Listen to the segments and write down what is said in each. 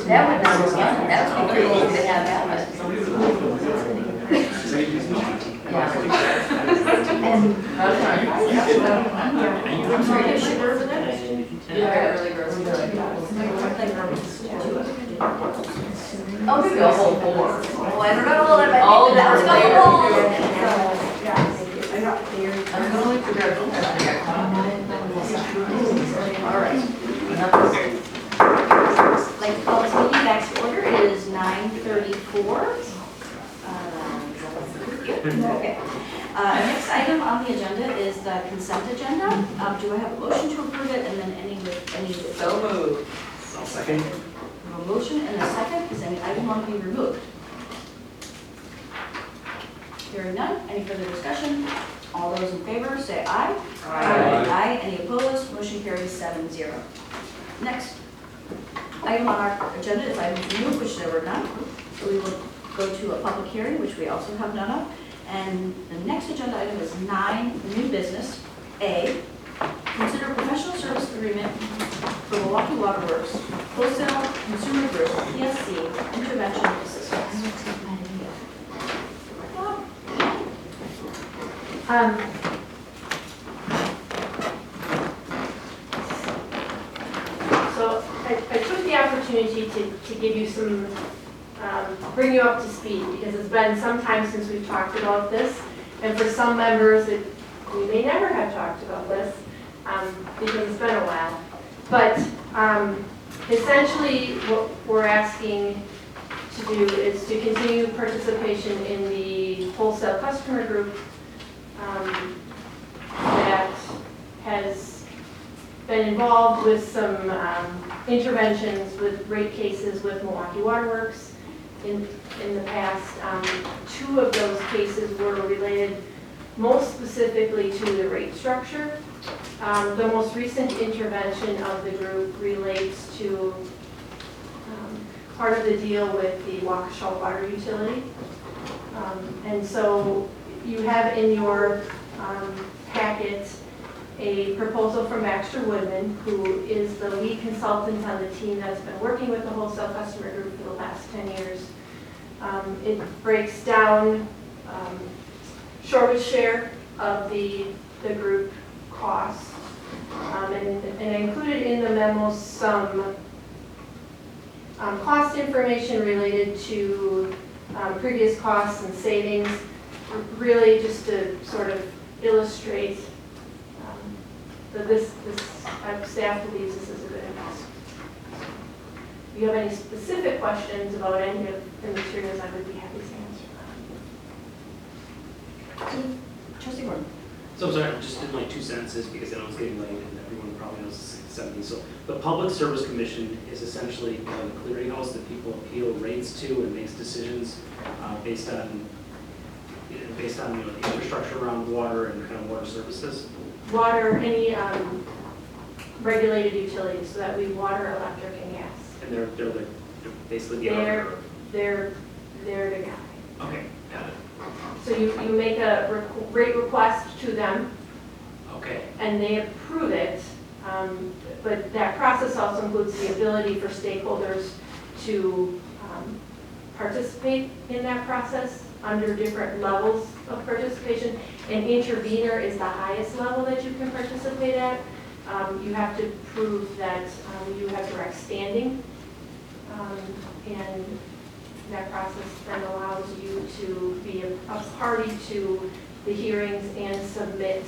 That would not be fun. That would be pretty easy to have that. I'm sorry, there's sugar over there? Yeah, really gross. Oh, maybe a whole four. Oh, I don't know that. Oh, that was all right. Like to call this meeting back to order. It is 9:34. Okay. Next item on the agenda is the consent agenda. Do I have a motion to approve it, and then any? So moved. I'll second. A motion and a second. Is any item want to be removed? Hearing none. Any further discussion? All those in favor say aye. Aye. Aye. Any opposed? Motion carries 7-0. Next item on our agenda is item removed, which there were none. So we will go to a public hearing, which we also have none of. And the next agenda item is 9, new business. A, consider professional service agreement for Milwaukee Water Works, wholesale consumer group, PSC, intervention assistance. So I took the opportunity to give you some, bring you up to speed, because it's been some time since we've talked about this, and for some members, we may never have talked about this, because it's been a while. But essentially, what we're asking to do is to continue participation in the wholesale customer group that has been involved with some interventions with rate cases with Milwaukee Water Works in the past. 2 of those cases were related most specifically to the rate structure. The most recent intervention of the group relates to part of the deal with the Waukesha water utility. And so you have in your packet a proposal from Baxter Woodman, who is the lead consultant on the team that's been working with the wholesale customer group for the last 10 years. It breaks down Shorewood's share of the group cost. And I included in the memo some cost information related to previous costs and savings, really just to sort of illustrate that I've staffed believes this is a good investment. If you have any specific questions about any of the materials, I would be happy to answer them. Trustee Gordon. So I'm sorry, I just did my 2 sentences because I know it's getting late and everyone probably knows the 670. So the Public Service Commission is essentially the clearinghouse that people appeal rates to and makes decisions based on the infrastructure around water and kind of water services. Water, any regulated utilities, so that we water, electric, and gas. And they're basically the arbiter. They're the guy. Okay, got it. So you make a rate request to them, Okay. and they approve it. But that process also includes the ability for stakeholders to participate in that process under different levels of participation. An intervener is the highest level that you can participate at. You have to prove that you have direct standing, and that process then allows you to be a party to the hearings and submit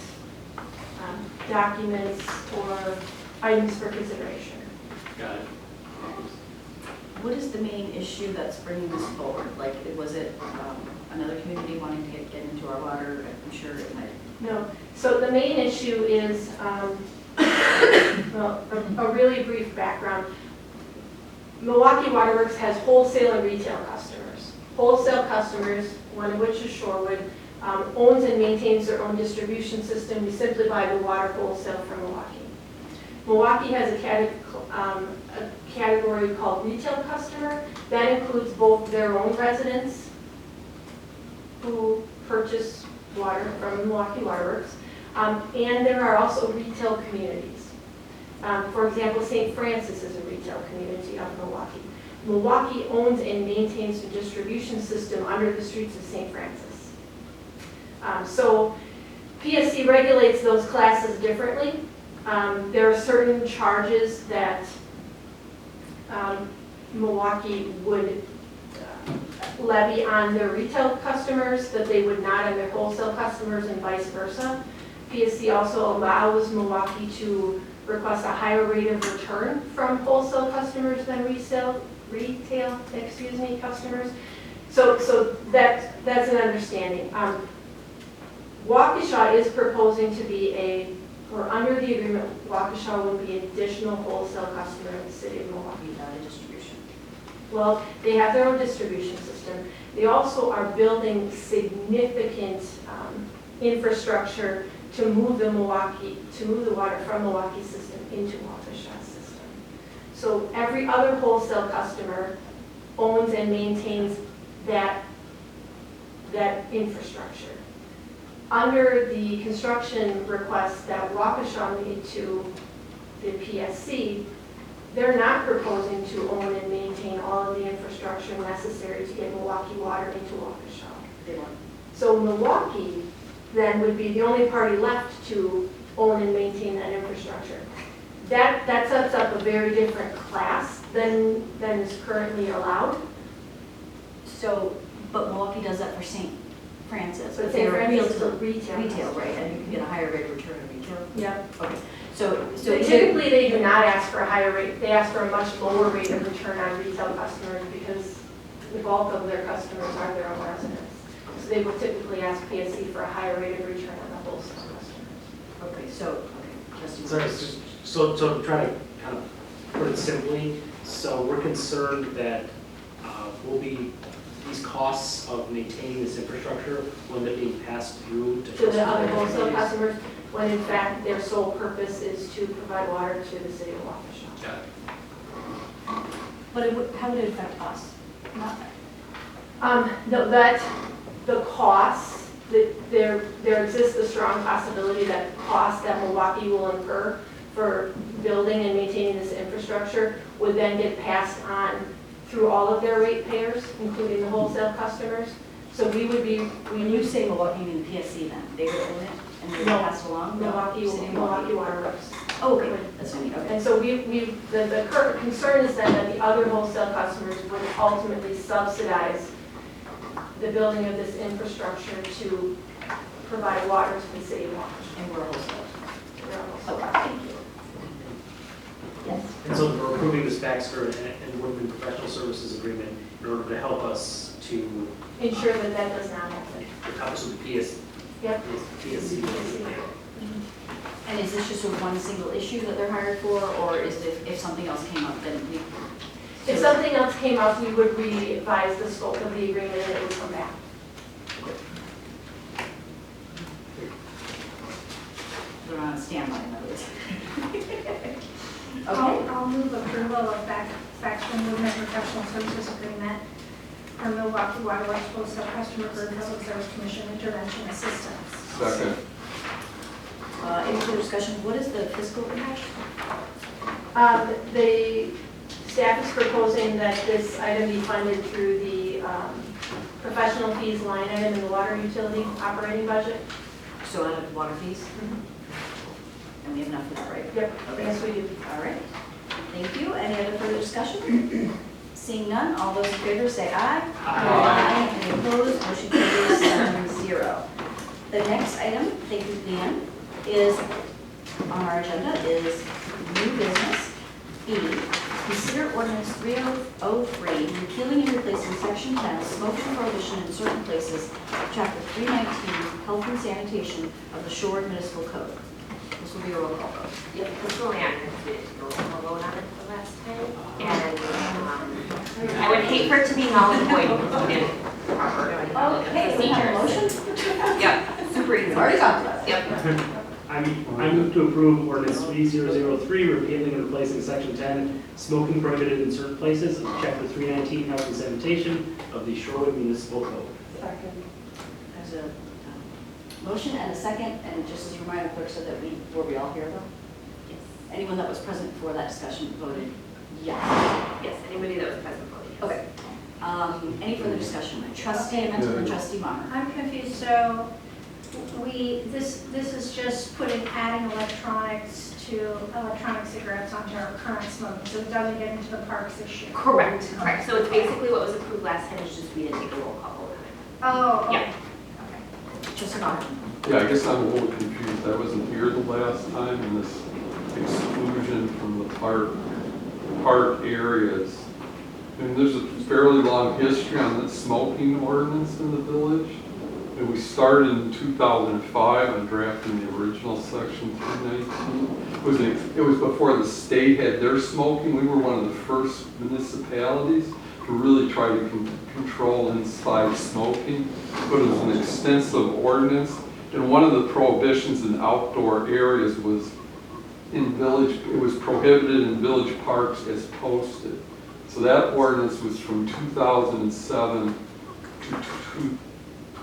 documents or items for consideration. Got it. What is the main issue that's bringing this forward? Like, was it another community wanting to get into our water? I'm sure it might. No. So the main issue is, well, a really brief background. Milwaukee Water Works has wholesale and retail customers. Wholesale customers, one of which is Shorewood, owns and maintains their own distribution system. We simply buy the water wholesale from Milwaukee. Milwaukee has a category called retail customer. That includes both their own residents who purchase water from Milwaukee Waterworks. And there are also retail communities. For example, St. Francis is a retail community of Milwaukee. Milwaukee owns and maintains a distribution system under the streets of St. Francis. So PSC regulates those classes differently. There are certain charges that Milwaukee would levy on their retail customers that they would not on their wholesale customers and vice versa. PSC also allows Milwaukee to request a higher rate of return from wholesale customers than retail customers. So that's an understanding. Waukesha is proposing to be or under the agreement, Waukesha would be an additional wholesale customer in the city of Milwaukee. Without a distribution. Well, they have their own distribution system. They also are building significant infrastructure to move the water from Milwaukee system into Waukesha system. So every other wholesale customer owns and maintains that infrastructure. Under the construction request that Waukesha made to the PSC, they're not proposing to own and maintain all of the infrastructure necessary to get Milwaukee water into Waukesha. They want. So Milwaukee then would be the only party left to own and maintain that infrastructure. That sets up a very different class than is currently allowed. So, but Milwaukee does that for St. Francis. But they're St. Francis is to a retail. Retail, right, and you can get a higher rate of return in retail? Yeah. Okay, so Typically, they do not ask for a higher rate. They ask for a much lower rate of return on retail customers because the bulk of their customers are their own residents. So they would typically ask PSC for a higher rate of return on the wholesale customers. Okay, so, trustee. Sorry, so to try to kind of put it simply, so we're concerned that these costs of maintaining this infrastructure, when they're being passed through to To the other customers. wholesale customers, when in fact their sole purpose is to provide water to the city of Waukesha. Got it. But how would it affect us? Not, The costs, there exists a strong possibility that costs that Milwaukee will incur for building and maintaining this infrastructure would then get passed on through all of their ratepayers, including the wholesale customers. So we would be, when you say Milwaukee, you mean the PSC then? They would own it and they would No. pass it along? Milwaukee City of Waterworks. Oh, okay, that's what I mean, okay. And so the current concern is then that the other wholesale customers would ultimately subsidize the building of this infrastructure to provide water to the city of Waukesha. And we're wholesale. So, Okay, thank you. Yes? And so we're approving this Baxter and Woodman Professional Services Agreement in order to help us to ensure that that does not happen. accomplish the PSC. Yep. PSC. And is this just a one single issue that they're hired for, or is it, if something else came up, then we? If something else came up, we would revise the scope of the agreement and it would come back. They're on standby, in other words. Okay, I'll move approval of Baxter Movement Professional Services Agreement for Milwaukee Waterworks Wholesale Customer for Public Service Commission Intervention Assistance. Second. any further discussion? What is the fiscal impact? The staff is proposing that this item be funded through the professional fees line item in the water utility operating budget. So out of water fees? And we have enough for that, right? Yep, Okay. yes, we do. All right, thank you. Any other further discussion? Seeing none, all those in favor say aye. Aye. Any opposed, motion carries 7-0. The next item, thank you, Dan, is on our agenda is new business. E, consider ordinance 3003, repealing and replacing section 10, smoking prohibition in certain places, chapter 319, health and sanitation of the Shorewood Municipal Code. This will be a roll call vote. Yep, this will happen, we'll vote on it the last time, and I would hate for it to be null and void in proper Okay, we have a procedures. motion? Yep, super easy. We've already talked about it. Yep. I move to approve ordinance 3003, repealing and replacing section 10, smoking prohibited in certain places, of chapter 319, health and sanitation of the Shorewood Municipal Code. Second. As a Motion and a second, and just as a reminder, clerk said that were we all here though? Yes. Anyone that was present for that discussion voted yes. Yes, anybody that was present voted yes. Okay. Any further discussion? Trustee Mentor and Trustee Mommer. I'm confused, so this is just adding electronics to electronic cigarettes onto our current smoking, so it doesn't get into the parks issue. Correct, correct. So it's basically what was approved last time, it's just we didn't take a roll call vote on it. Oh, okay. Yeah. Okay. Trustee Mommer. Yeah, I guess I'm a little confused. I wasn't here the last time in this exclusion from the park areas. And there's a fairly long history on the smoking ordinance in the village. And we started in 2005 on drafting the original section 319. It was before the state had their smoking. We were one of the first municipalities to really try to control inside smoking. But it was an extensive ordinance. And one of the prohibitions in outdoor areas was it was prohibited in village parks as posted. So that ordinance was from 2007 to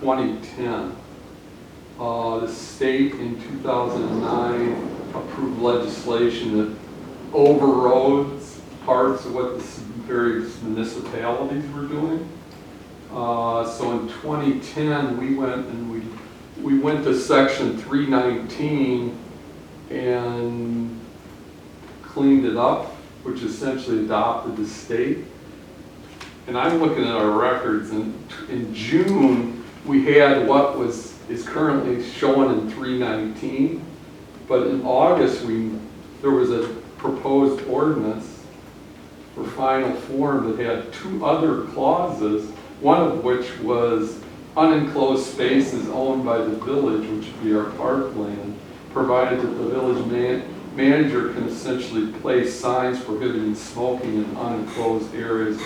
2010. The state in 2009 approved legislation that overrode parts of what the various municipalities were doing. So in 2010, we went to section 319 and cleaned it up, which essentially adopted the state. And I'm looking at our records, and in June, we had what is currently shown in 319, but in August, there was a proposed ordinance for final form that had two other clauses, one of which was unenclosed spaces owned by the village, which would be our parkland, provided that the village manager can essentially place signs prohibiting smoking in unenclosed areas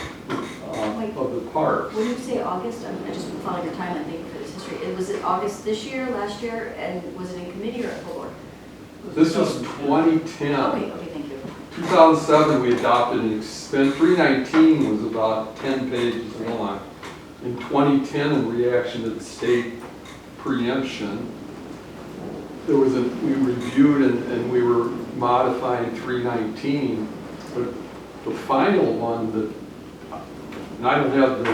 of the park. When you say August, I just following your timeline, thank you for this history. Was it August this year, last year, and was it in committee or at full board? This was 2010. Okay, thank you. 2007, we adopted an 319 was about 10 pages long. In 2010, in reaction to the state preemption, we reviewed and we were modifying 319, but the final one and I don't have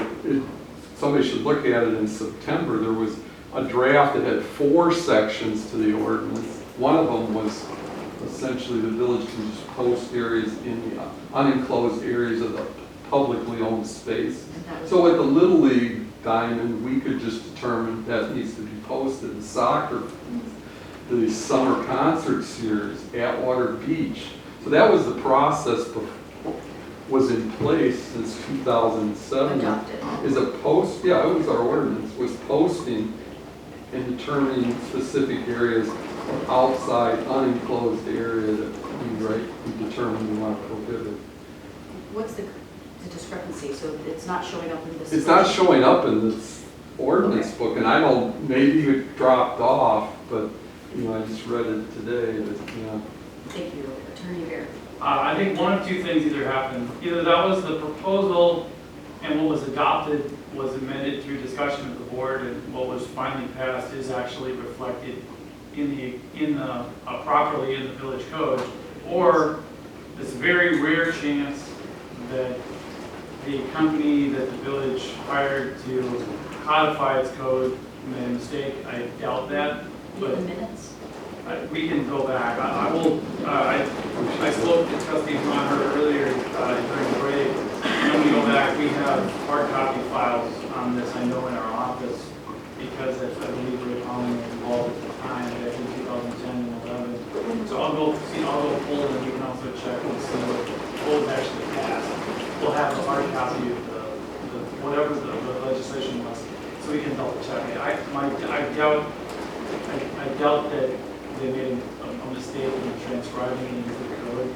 somebody should look at it in September. There was a draft that had 4 sections to the ordinance. One of them was essentially the village can just post areas in the unenclosed areas of the publicly owned space. So at the Little League diamond, we could just determine that needs to be posted. The soccer, the summer concert series, Atwater Beach. So that was the process was in place since 2007. Adopted. Is a post, yeah, it was our ordinance, was posting and determining specific areas of outside unenclosed area that we determined we want to prohibit. What's the discrepancy? So it's not showing up in this? It's not showing up in this ordinance book, and I don't, maybe it dropped off, but I just read it today, but Thank you. Attorney Bear. I think one of two things either happened. Either that was the proposal and what was adopted was amended through discussion with the board, and what was finally passed is actually reflected properly in the village code, or this very rare chance that the company that the village hired to codify its code made a mistake. I doubt that, but The minutes? we can go back. I spoke to Trustee Maher earlier during the break. When we go back, we have hard copy files on this, I know, in our office, because I believe we were calling it involved at the time, back in 2010 and 11. So I'll go pull, and you can also check and see what was actually passed. We'll have a hard copy of whatever the legislation was, so we can double check it. I doubt that they made a mistake in transcribing it into the code.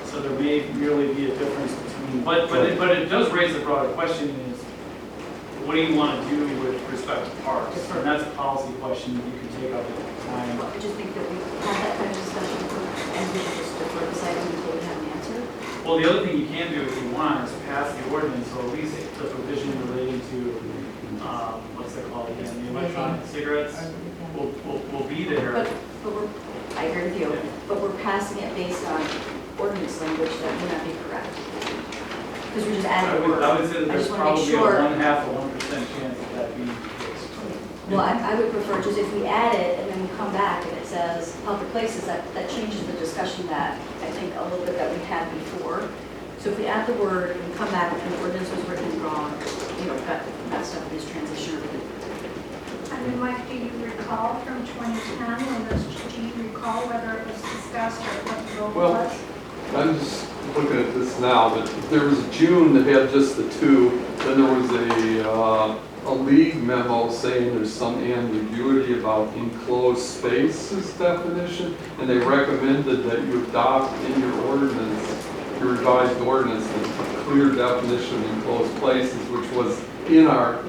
So there may really be a difference between, but it does raise a broader question: is what do you want to do with respect to parks? And that's a policy question that you can take up at the time. I just think that we had that kind of discussion and we should just defer this item until we have an answer. Well, the other thing you can do if you want is pass the ordinance, or at least the provision relating to, what's that called again, the electronic cigarettes. We'll see there. But we're, I agree with you, but we're passing it based on ordinance language that may not be correct. Because we're just adding a word. I would say that I there's just want to make probably a sure. 1/2 of 1% chance of that being the case. Well, I would prefer just if we add it and then we come back and it says public places, that changes the discussion that I think a little bit that we had before. So if we add the word and come back and the ordinance was written wrong, got messed up in this transition. I mean, Mike, do you recall from 2010, when this, do you recall whether it was discussed or what the vote Well, was? I'm just looking at this now, but there was June that had just the two, then there was a league memo saying there's some ambiguity about enclosed spaces definition, and they recommended that you adopt in your ordinance, your revised ordinance, a clear definition of enclosed places, which was in our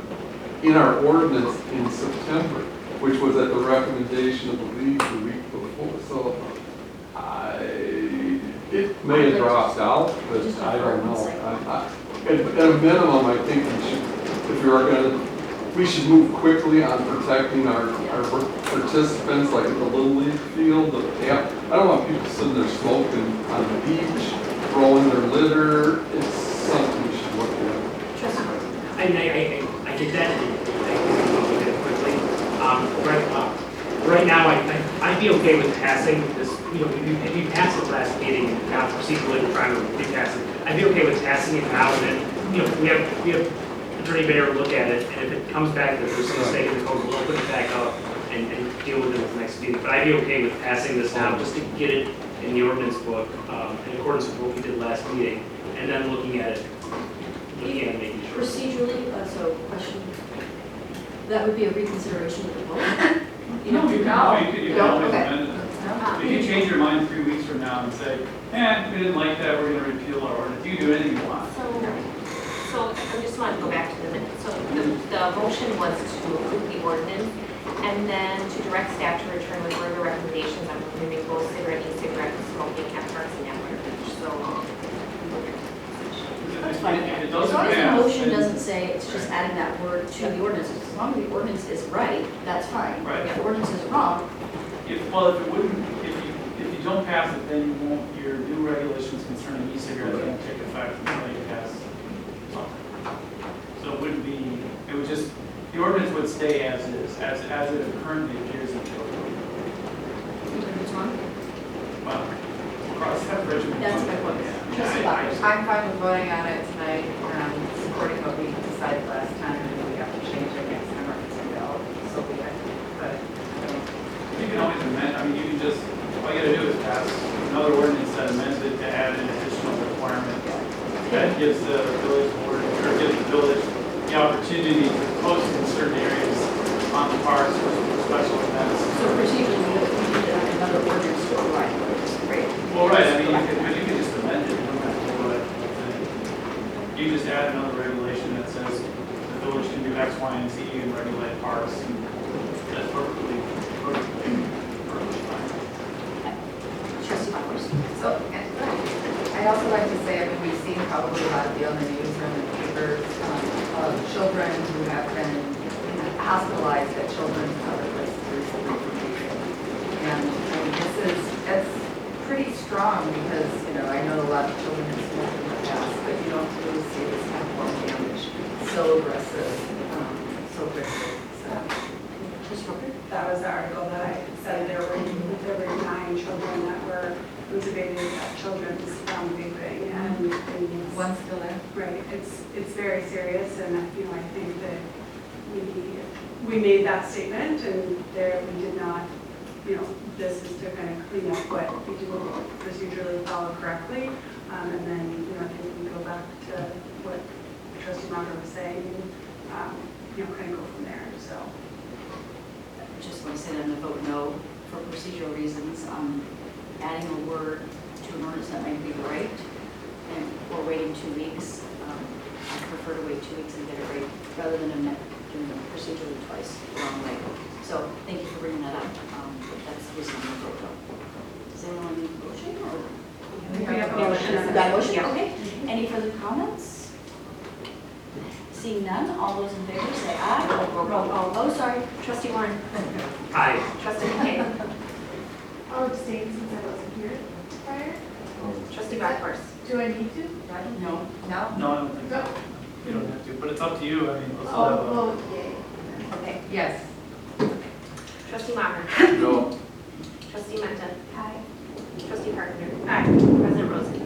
ordinance in September, which was at the recommendation of the league the week before. So it may have dropped out, but I don't know. At a minimum, I think we should, if we are going to, we should move quickly on protecting our participants, like at the Little League field. I don't want people sitting there smoking on the beach, throwing their litter. It's something we should look at. I get that, and I look at it quickly. Right now, I'd be okay with passing this, we passed it last meeting, and now procedurally we're trying to repass it. I'd be okay with passing it now, and then, we have Attorney Bayer look at it, and if it comes back that there's a mistake in the code, we'll put it back up and deal with it at the next meeting. But I'd be okay with passing this now, just to get it in the ordinance book, in accordance with what we did last meeting, and then looking at it, making sure. Procedurally, so question, that would be a reconsideration of the vote? You can always Okay. amend it. If you change your mind 3 weeks from now and say, we didn't like that, we're gonna repeal our ordinance, you can do anything you want. So I just want to go back to the minutes. So the motion was to approve the ordinance and then to direct staff to return with further recommendations on prohibiting both cigarette and e-cigarette smoking at parks and at Water Beach. So, That's fine. If it As doesn't long as the pass, motion then- doesn't say it's just adding that word to the ordinance, as long as the ordinance is right, that's fine. Right. If the ordinance is wrong, If you don't pass it, then you won't, your new regulations concerning e-cigarettes won't take effect until you pass something. So it wouldn't be, it would just, the ordinance would stay as is, as it currently appears in the code. it's wrong. Well, cross that bridge. when we That's come my to it. point. Yeah. Trustee Byers. I'm fine with voting on it tonight, supporting what we decided last time, and if we have to change it next time, or something, so be it. But You can always amend, you can just, all you gotta do is pass another ordinance that amends it to add an additional requirement. That gives the village board, or gives the village the opportunity to post in certain areas on the parks for special events. So procedurally, we need another ordinance to override the ordinance, right? Well, right, you can just amend it, you don't have to go that whole thing. You just add another regulation that says the village can do X, Y, and Z and regulate parks, and that's perfectly fine. Trustee Byers. So, I'd also like to say, we've seen probably a lot of the on the news or in the papers of children who have been hospitalized at children's and other places recently. And it's pretty strong because, I know a lot of children have smoked in the past, but you don't really see this kind of lung damage so aggressive, so quickly. So. Trustee Roper. That was the article that I said there were 9 children that were intubated at children's vaping, and One's still there? right, it's very serious, and I think that we made that statement, and there we did not, this is to kind of clean up what we didn't procedurally follow correctly, and then I think we go back to what Trustee Margaret was saying, and kind of go from there. So. Just want to say that I'm going to vote no for procedural reasons. Adding a word to an ordinance that might be right, and we're waiting 2 weeks. I prefer to wait 2 weeks and get it right, rather than doing it procedurally twice the wrong way. So thank you for bringing that up. That's the reason I'm going to vote no. Does anyone need a motion? Or? We have a motion. motion. Got a motion? Okay. Any further comments? Seeing none, all those in favor say aye. Roll call. Oh, sorry. Trustee Warren. Aye. Trustee McKay. I'll abstain since I wasn't here prior. Trustee Bachhorst. Do I need to? No. No? No, I don't think so. You don't have to, but it's up to you. I mean, let's have Oh, a. well, yay. Okay. Yes. Trustee Maher. No. Trustee Menton. Aye. Trustee Carpenter. Aye. President Rosen.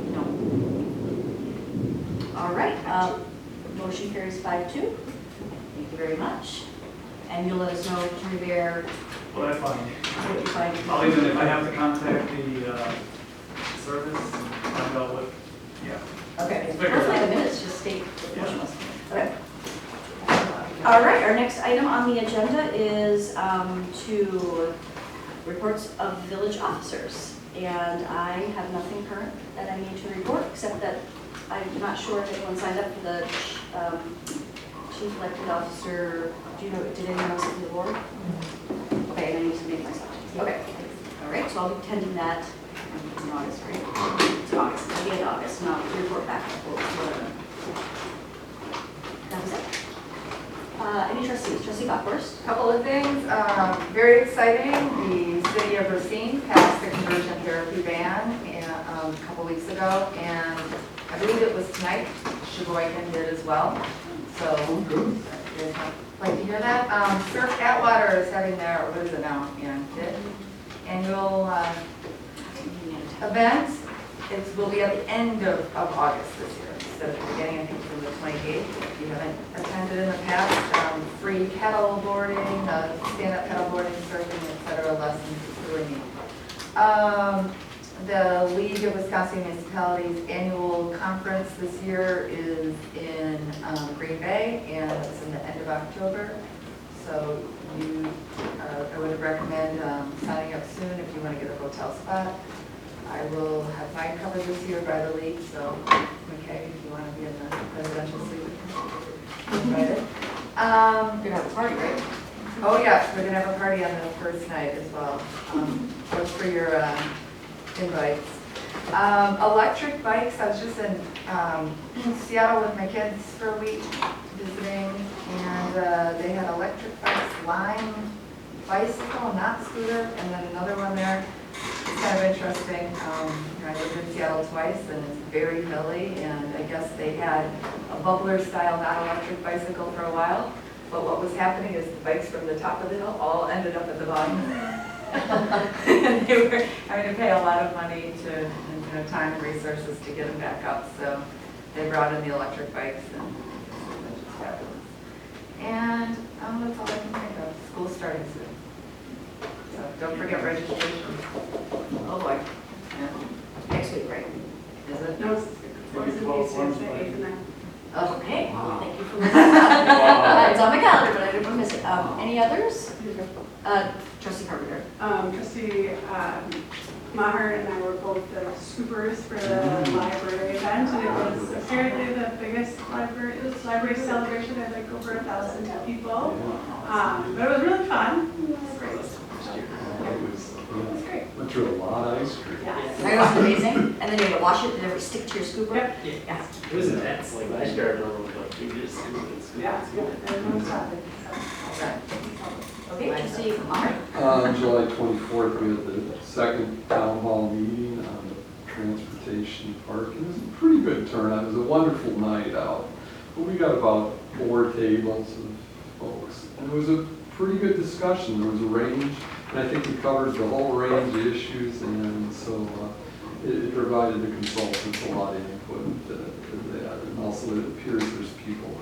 No. All right, motion carries 5-2. Thank you very much. And you'll let us know, Attorney Bear, Well, that's fine. what you find. I'll even, if I have to contact the service, find out what, yeah. Okay, We'll figure it hopefully out. the minutes just state what the motion was. Okay. All right, our next item on the agenda is to reports of village officers. And I have nothing current that I need to report, except that I'm not sure if anyone signed up for the chief elected officer. Do you know, did anyone else from the board? Okay, I need to make myself. Okay, all right, so I'll be attending that in August, right? It's August, at the end of August, and I'll report back. That was it. Any trustees? Trustee Bachhorst? Couple of things, very exciting, the city of Racine passed the conversion therapy ban a couple weeks ago, and I believe it was tonight, Sheboygan did as well, so. You guys like to hear that? Surf Atwater is having their, what is it now, annual event. It will be at the end of August this year, instead of the beginning, I think from the 28th. If you haven't attended in the past, free paddle boarding, stand-up paddle boarding, surfing, etc. lessons. It's really neat. The League of Wisconsin Municipalities annual conference this year is in Green Bay, and it's in the end of October. So I would recommend signing up soon if you want to get a hotel spot. I will have mine covered this year by the league, so okay, if you want to be in the presidential suite, invited. You're gonna have a party, right? Oh yes, we're gonna have a party on the first night as well. Look for your invites. Electric bikes, I was just in Seattle with my kids for a week visiting, and they had electric bikes, Lime bicycle, not scooter, and then another one there. It's kind of interesting. I lived in Seattle twice, and it's very hilly, and I guess they had a bubbler style, not electric bicycle for a while, but what was happening is the bikes from the top of the hill all ended up at the bottom. And they were having to pay a lot of money to, time and resources to get them back up, so they brought in the electric bikes, and it's just fabulous. And that's all I can think of. School's starting soon. So don't forget registration. Oh boy, Yeah. next week, right? Is it? No, it's Wednesday, Tuesday, 8th and 9th. Okay, thank you for that. It's on my calendar, but I didn't want to miss it. Any others? Trustee Carpenter. Trustee Maher and I were both the scoopers for the library event, and it was apparently the biggest library celebration. Had like over 1,000 people, but it was really fun. It was great. It was great. Went through a lot of ice cream. Yes. That was amazing. And then you had to wash it, did it ever stick to your scooper? Yep. Yeah. It was intense, like last year, I remember, like, we just. Yeah, it's good. Everyone's happy. Okay, Trustee Maher. July 24th, we had the second town hall meeting on the transportation park. It was a pretty good turnout. It was a wonderful night out. But we got about 4 tables of folks. And it was a pretty good discussion. There was a range, and I think we covered the whole range of issues, and so it provided the consultants a lot of input to that. And also it appears there's people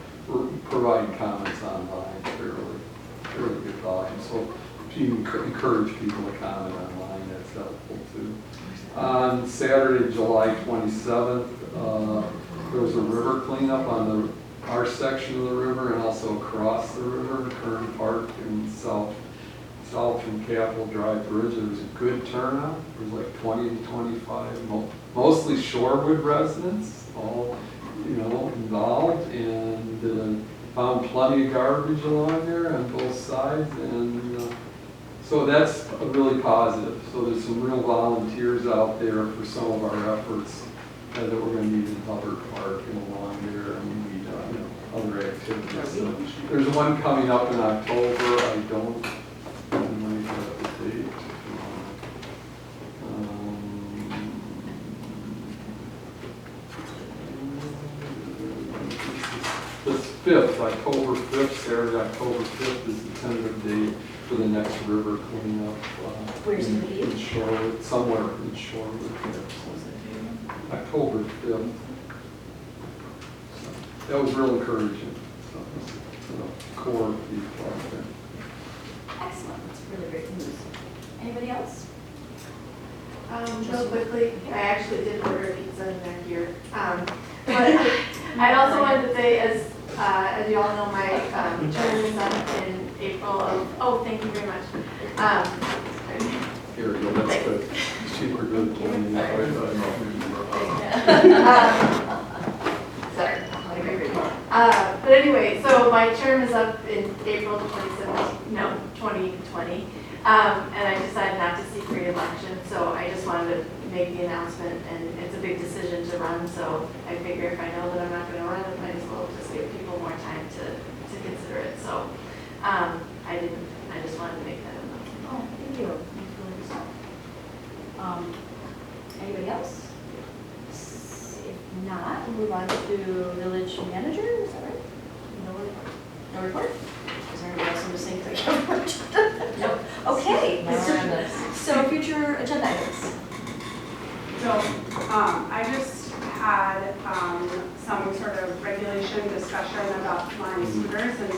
providing comments online fairly good volume. So if you encourage people to comment online, that's helpful too. On Saturday, July 27th, there was a river cleanup on our section of the river and also across the river, Kern Park and south from Capitol Drive Bridge. There was a good turnout. There was like 20 to 25, mostly Shorewood residents, all involved, and found plenty of garbage along there on both sides, and so that's really positive. So there's some real volunteers out there for some of our efforts that we're going to need in Hubbard Park and along there, and we need other activities. So there's one coming up in October. I don't know the date. 5th, October 5th, Saturday, October 5th is the tentative date for the next river cleanup. Where's in- the date? In Shorewood, somewhere in Shorewood. October 5th. So, that was real encouraging. So, core people out there. Excellent, that's really great news. Anybody else? Real quickly, I actually did order pizza and they're here. But I also wanted to say, as you all know, my term is up in April of, thank you very much. Here we go, that's good. Cheaper good. Sorry. But anyway, so my term is up in April 2020. And I decided not to seek re-election, so I just wanted to make the announcement, and it's a big decision to run, so I figure if I know that I'm not gonna run, I might as well just give people more time to consider it, so, I just wanted to make that announcement. Oh, thank you. Anybody else? If not, we'll move on to village manager, is that right? No report? Is there anybody else in the same thing? Nope. Okay. So future agenda items. So, I just had, some sort of regulation discussion about line scooters, and,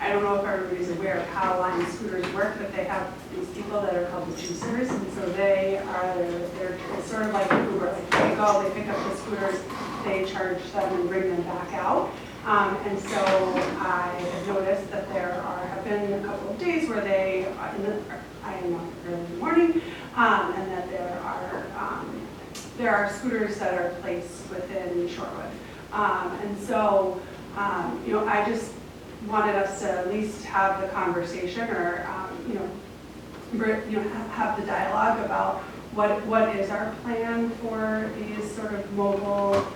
I don't know if everybody's aware of how line scooters work, but they have these people that are called the juicers, and so they're it's sort of like Uber, like they go, they pick up the scooters, they charge them and bring them back out. And so I have noticed that have been a couple of days where I am up early in the morning, and that there are scooters that are placed within Shorewood. And so, I just wanted us to at least have the conversation or, have the dialogue about what is our plan for these sort of mobile,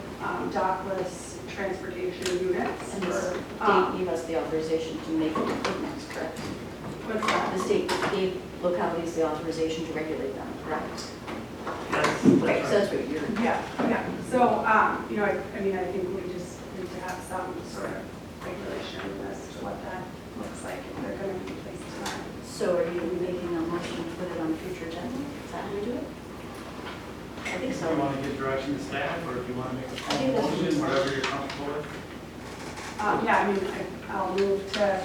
dockless transportation units. And the for, state gave us the authorization to make ordinance, correct? what's that? The state gave localities the authorization to regulate them, correct? Okay, so that's what you're. Yeah. So, I think we just need to have some sort of regulation as to what that looks like if they're going to be placed tonight. So are you making a motion to put it on the future agenda? Is that how we do it? I think If so. you want to give direction to staff, or if you want to make a I think formal that's- motion, whatever you're comfortable with. I'll move to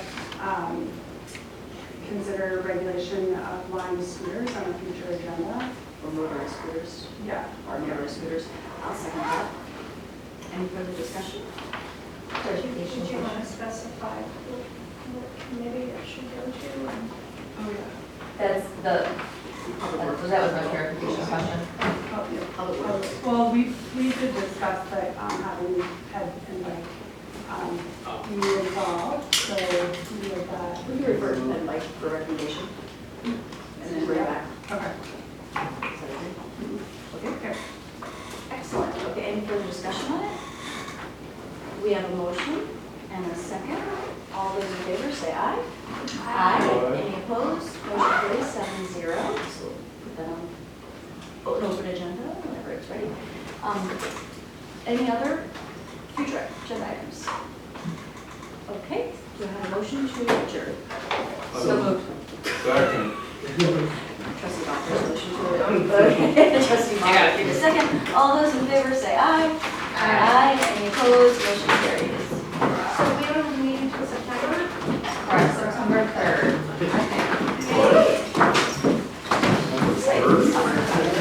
consider regulation of line scooters on a future agenda. Or motorized scooters, Yeah. or motorized scooters. I'll second that. Any further discussion? Did you want to specify what committee it should go to? And Oh, yeah. That was my clarification question. Oh, yeah. Public Works. Well, we did discuss that, having had invite, you involved, so we would, We can refer to them like for recommendation and then bring it back. okay. Is that okay? Okay. Excellent. Okay, any further discussion on it? We have a motion and a second. All those in favor say aye. Aye. Any opposed? Motion carries 7-0. So put that on open agenda whenever it's ready. Any other future agenda items? Okay, do I have a motion to adjourn? So moved. Second. Trustee Bachner's motion to adjourn. Trustee Bachner, give a second. All those in favor say aye. Aye. Any opposed? Motion carries.